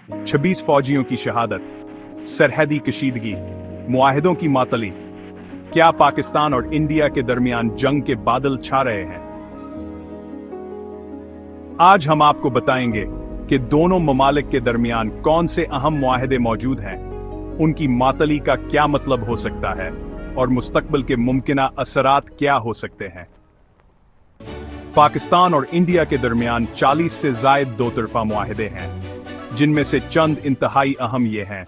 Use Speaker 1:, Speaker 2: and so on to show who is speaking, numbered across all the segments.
Speaker 1: 26 फौजियों की शहादत, सरहदी कशीदगी, मुआहिदों की मातली। क्या पाकिस्तान और इंडिया के दरमियान जंग के बादल छा रहे हैं? आज हम आपको बताएंगे कि दोनों ममालिक के दरमियान कौन से अहम मुआहिदे मौजूद हैं, उनकी मातली का क्या मतलब हो सकता है और मुस्तकबिल के मुमकिना असरात क्या हो सकते हैं। पाकिस्तान और इंडिया के दरमियान 40 से जायद दो तरफा मुआहिदे हैं, जिनमें से चंद इंतहाई अहम ये हैं।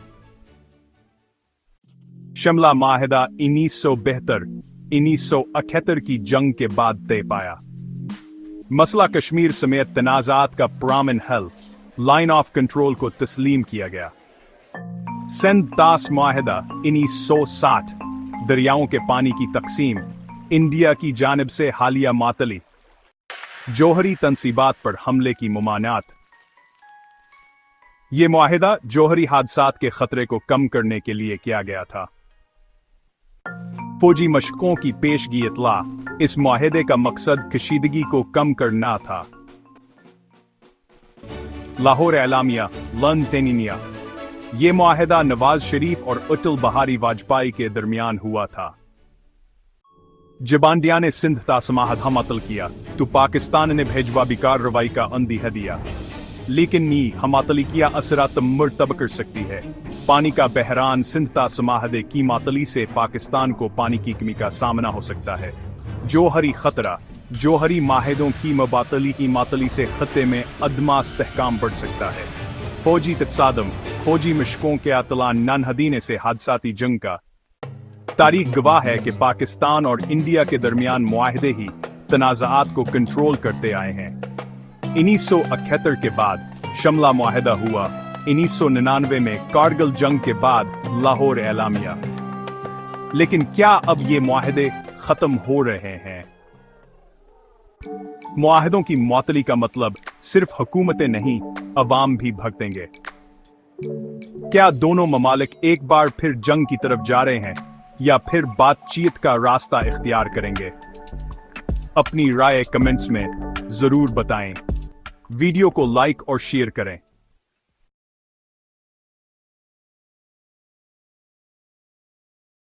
Speaker 1: शिमला माहिदा 1972-1971 की जंग के बाद तय पाया। मसला कश्मीर समेत तनाज़ात का पुरअमन हल, लाइन ऑफ कंट्रोल को तस्लीम किया गया। सिंध तास माहिदा 1960, दरियाओं के पानी की तकसीम, इंडिया की जानिब से हालिया मातली, जौहरी तनसीबात पर हमले की मुमानात। यह मुआहिदा जौहरी हादसात के खतरे को कम करने के लिए किया गया था। फौजी मशकों की पेशगी इतला, इस मुआहिदे का मकसद कशीदगी को कम करना था। लाहौर एलामिया, लन तेनिनिया। यह मुआहिदा नवाज शरीफ और अटल बिहारी वाजपेयी के दरमियान हुआ था। जबांडिया ने सिंध तासमाहद हमतल किया तो पाकिस्तान ने भेजवा बिकार रवाई का अंदीह दिया, लेकिन नी हमातली किया असरात मरतब कर सकती है। पानी का बहरान सिंध तासमाहदे की मातली से पाकिस्तान को पानी की कमी का सामना हो सकता है। जौहरी खतरा, जौहरी माहिदों की मबातली की मातली से खत्ते में अदमा इस्तेहकाम बढ़ सकता है। फौजी तत्सादम, फौजी मशकों के अतला ननहदीने से हादसाती जंग का तारीख गवाह है कि पाकिस्तान और इंडिया के दरमियान मुआहिदे ही तनाज़ात को कंट्रोल करते आए हैं। 1971 के बाद शिमला मुआहिदा हुआ, 1999 में कारगिल जंग के बाद लाहौर एलामिया। लेकिन क्या अब ये मुआहिदे खत्म हो रहे हैं? मुआहिदों की मुअत्तली का मतलब सिर्फ हुकूमतें नहीं, अवाम भी भगतेंगे। क्या दोनों ममालिक एक बार फिर जंग की तरफ जा रहे हैं या फिर बातचीत का रास्ता इख्तियार करेंगे? अपनी राय कमेंट्स में जरूर बताएं। वीडियो को लाइक और शेयर करें।